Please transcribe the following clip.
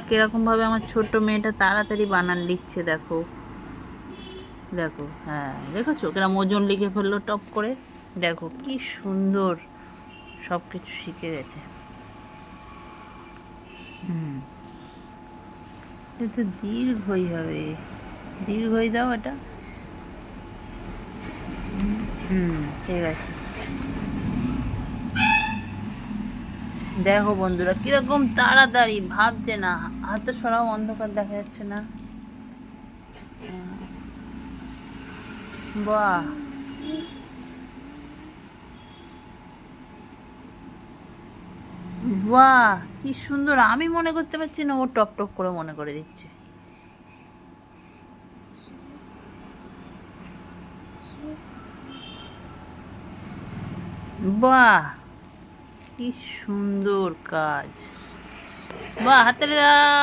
কিরকম ভাবে আমার ছোট্ট মেয়েটা তাড়াতাড়ি বানান লিখছে, দেখো দেখো। হ্যাঁ, দেখেছো কিরম ওজন লিখে ফেললো টপ করে। দেখো কি সুন্দর সব কিছু শিখে গেছে। এটা তো দীর্ঘই হবে, দীর্ঘই দাও এটা। ঠিক আছে। দেখো বন্ধুরা কিরকম তাড়াতাড়ি ভাবছে না। হাতে সরাও, অন্ধকার দেখা যাচ্ছে না। বাহ, বাহ, কি সুন্দর। আমি মনে করতে পারছি না, ও টপ টপ করে মনে করে দিচ্ছে। বাহ, কি সুন্দর কাজ। বাহ, হাতে দাও।